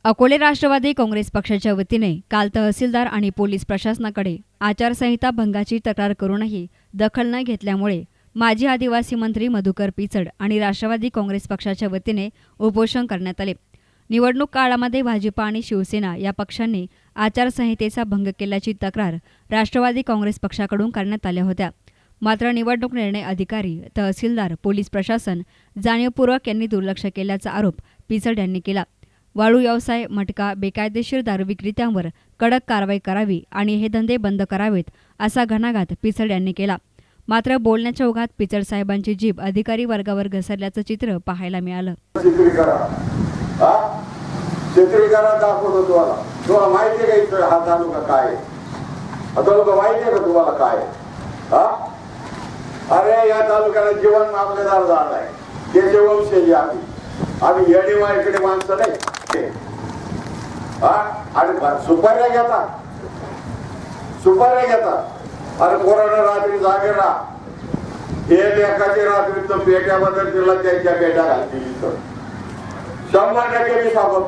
अकोले राष्ट्रवादी काँग्रेस पक्षाच्या वतीने काल तहसीलदार आणि पोलीस प्रशासनाकडे आचारसंहिता भंगाची तक्रार करूनही दखल न घेतल्यामुळे माजी आदिवासी मंत्री मधुकर पिचड आणि राष्ट्रवादी काँग्रेस पक्षाच्या वतीने उपोषण करण्यात आले। निवडणूक काळामध्ये भाजपा आणि शिवसेना या पक्षांनी आचारसंहितेचा भंग केल्याची तक्रार राष्ट्रवादी काँग्रेस पक्षाकडून करण्यात आल्या होत्या। मात्र निवडणूक निर्णय अधिकारी, तहसीलदार, पोलीस प्रशासन जाणीवपूर्वक यांनी दुर्लक्ष केल्याचा आरोप पिचड यांनी केला। वाळू व्यवसाय, मटका, बेकायदेशीर दारू विक्रेत्यांवर कडक कारवाई करावी आणि हे धंदे बंद करावेत असा घणाघात पिचड यांनी केला। मात्र बोलण्याच्या ओघात पिचड साहेबांची जीभ अधिकारी वर्गावर घसरल्याचं चित्र पाहायला मिळालं। चित्रीकरण दाखवतो तुम्हाला माहिती आहे का हा तालुका काय आहे? हा तालुका माहिती आहे का तुम्हाला काय आहे? अरे या तालुक्याला जीवन मामलेदार झालाय, त्याचे वंशज आम्ही येणीवाईकडे माणसं नाही। आणि सुपाऱ्या घेतात अरे कोरोना रात्री जागे राहा, एकाची रात्री तर पेट्याबद्दल तिला त्यांच्या पेट्या घालतील 100% मी सांगतो।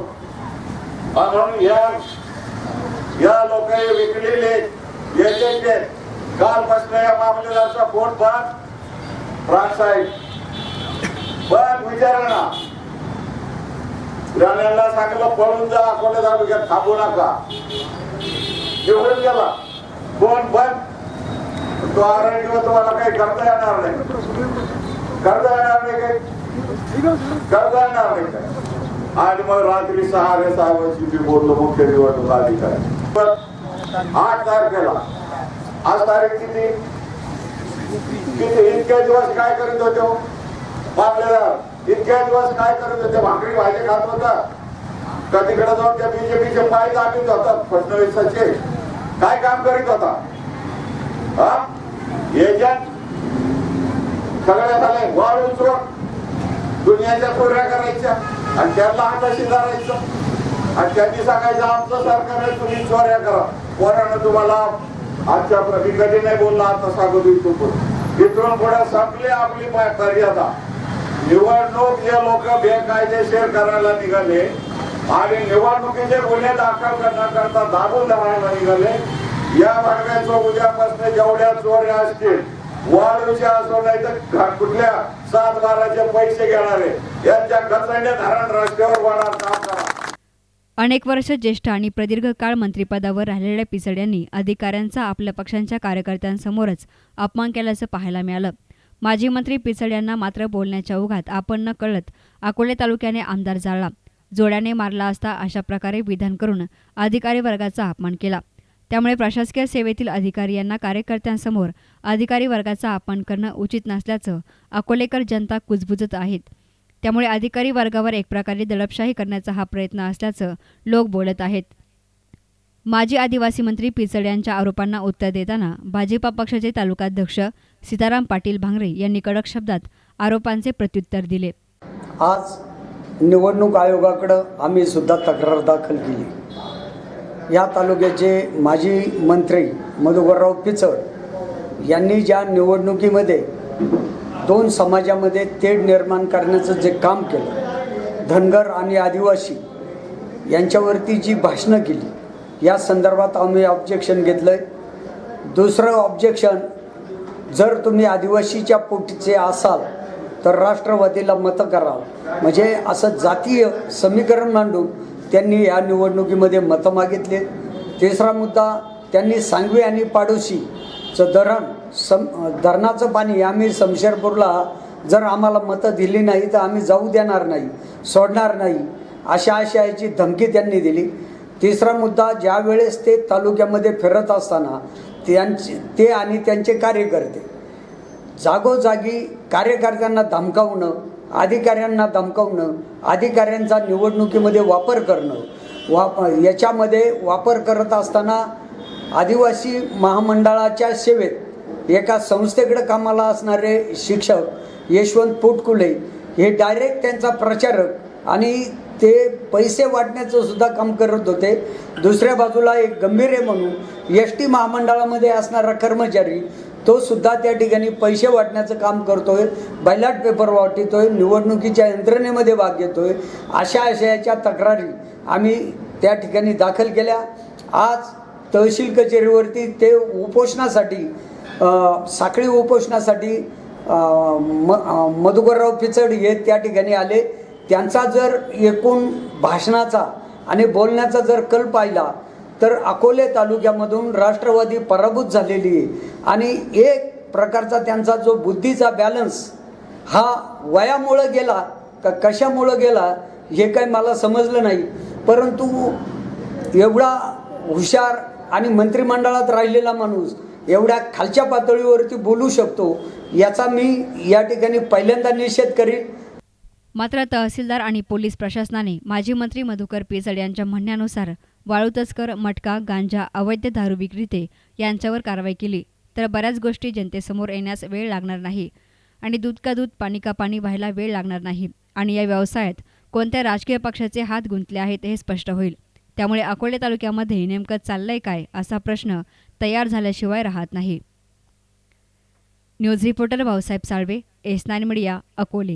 म्हणून या लोकांनी विकलेले याचे काल बसल्या या मामलेदारचा फोन पण साहेब पण विचारणा राण्याला सांगितलं पळून जा, अकोले तालुक्यात थांबू नका, निवडून गेला फोन बंद। तो आरटीओ तुम्हाला काही करता येणार नाही, आणि मग रात्री 6:30 वाजता बोललो मुख्य निवडणूक अधिकारी 8 तारखेला। आज तारीख किती? इतके दिवस काय करीत होते मामलेदार? इतके दिवस काय करत होते? भाकरी भाजी खात होता का? तिकडे जाऊन त्या बीजेपीचे पाय दाबीत होतात फडणवीसाचे? काय काम करीत होता? एजंट सगळ्या झाले वाळून चोर, दुनियाच्या चोऱ्या करायच्या आणि त्यांना हाताशी धरायचं आणि त्यांनी सांगायचं आमचं सरकार आहे, तुम्ही चोऱ्या करा। पोरानं तुम्हाला आजच्या मी कधी नाही बोलला, आता सांगतो इथून पुढे संपली आपली मर्यादा। निवडणूक जे लोक बेकायदेशीर करायला निघाले आणि निवडणुकीचे गुन्हे दाखल करण्याकरता दाबून धरायला निघाले, या भागाचं उद्यापासून जेवढ्या चोऱ्या असतील, वाळूच्या असो नाही तर कुठल्या 7-12चे पैसे घेणारे यांच्या गचंडे धरण रस्त्यावर वाढणार काम करा। अनेक वर्ष ज्येष्ठ आणि प्रदीर्घ काळ मंत्रिपदावर राहिलेल्या पिचड यांनी अधिकाऱ्यांचा आपल्या पक्षांच्या कार्यकर्त्यांसमोरच अपमान केल्याचं पाहायला मिळालं। माजी मंत्री पिचड यांना मात्र बोलण्याच्या ओघात आपण न कळत अकोले तालुक्याने आमदार जाळला, जोड्याने मारला असता अशा प्रकारे विधान करून अधिकारी वर्गाचा अपमान केला। त्यामुळे प्रशासकीय सेवेतील अधिकारी यांना कार्यकर्त्यांसमोर अधिकारी वर्गाचा अपमान करणं उचित नसल्याचं अकोलेकर जनता कुजबुजत आहेत। त्यामुळे अधिकारी वर्गावर एक प्रकारे दडपशाही करण्याचा हा प्रयत्न असल्याचं लोक बोलत आहेत। माजी आदिवासी मंत्री पिचड यांच्या आरोपांना उत्तर देताना भाजपा पक्षाचे तालुकाध्यक्ष सीताराम पाटील भांगरे यांनी कडक शब्दात आरोपांचे प्रत्युत्तर दिले। आज निवडणूक आयोगाकडे आम्ही सुद्धा तक्रार दाखल केली। या तालुक्याचे माजी मंत्री मधुकरराव पिचड यांनी ज्या निवडणुकीमध्ये 2 समाजामध्ये तेढ निर्माण करण्याचं जे काम केलं, धनगर आणि आदिवासी यांच्यावरती जी भाषणं केली, या संदर्भात आम्ही ऑब्जेक्शन घेतलंय। दुसरं ऑब्जेक्शन, जर तुम्ही आदिवासीच्या पोटीचे असाल तर राष्ट्रवादीला मतं करा, म्हणजे असं जातीय समीकरण मांडून त्यांनी या निवडणुकीमध्ये मतं मागितले। तिसरा मुद्दा, त्यांनी सांगवी आणि पाडोशीचं धरणाचं पाणी आम्ही शमशेरपूरला जर आम्हाला मतं दिली नाही तर आम्ही जाऊ देणार नाही, सोडणार नाही, अशा आशयाची धमकी त्यांनी दिली। तिसरा मुद्दा, ज्या वेळेस ते तालुक्यामध्ये फिरत असताना ते आणि त्यांचे कार्यकर्ते जागोजागी कार्यकर्त्यांना धमकावणं, अधिकाऱ्यांना धमकावणं, अधिकाऱ्यांचा निवडणुकीमध्ये वापर करणं, याच्यामध्ये वापर करत असताना आदिवासी महामंडळाच्या सेवेत एका संस्थेकडे कामाला असणारे शिक्षक यशवंत पोटकुले हे डायरेक्ट त्यांचा प्रचारक आणि ते पैसे वाटण्याचं सुद्धा काम करत होते। दुसऱ्या बाजूला एक गंभीरे म्हणून एसटी महामंडळामध्ये असणारा कर्मचारी तो सुद्धा त्या ठिकाणी पैसे वाटण्याचं काम करतोय, बैलट पेपर वाटतोय, निवडणुकीच्या यंत्रणेमध्ये भाग घेतोय। अशा आशयाच्या तक्रारी आम्ही त्या ठिकाणी दाखल केल्या. आज तहसील कचेरीवरती ते उपोषणासाठी साखळी उपोषणासाठी मधुकरराव पिचड हे त्या ठिकाणी आले. त्यांचा जर एकूण भाषणाचा आणि बोलण्याचा जर कल पाहिला तर अकोले तालुक्यामधून राष्ट्रवादी पराभूत झालेली आहे आणि एक प्रकारचा त्यांचा जो बुद्धीचा बॅलन्स हा वयामुळं गेला का कशामुळं गेला हे काही मला समजलं नाही. परंतु एवढा हुशार आणि मंत्रिमंडळात राहिलेला माणूस एवढ्या खालच्या पातळीवरती बोलू शकतो याचा मी या ठिकाणी पहिल्यांदा निषेध करीन. मात्र तहसीलदार आणि पोलीस प्रशासनाने माजी मंत्री मधुकर पिचड यांच्या म्हणण्यानुसार वाळू तस्कर, मटका, गांजा, अवैध दारू विक्रेते यांच्यावर कारवाई केली तर बऱ्याच गोष्टी जनतेसमोर येण्यास वेळ लागणार नाही आणि दूध का दूध पाणी का पाणी व्हायला वेळ लागणार नाही आणि या व्यवसायात कोणत्या राजकीय पक्षाचे हात गुंतले आहेत हे स्पष्ट होईल. त्यामुळे अकोले तालुक्यामध्ये नेमकं चाललंय काय असा प्रश्न तयार झाल्याशिवाय राहत नाही. News reporter Bhausaheb Salve, S9 media, Akole.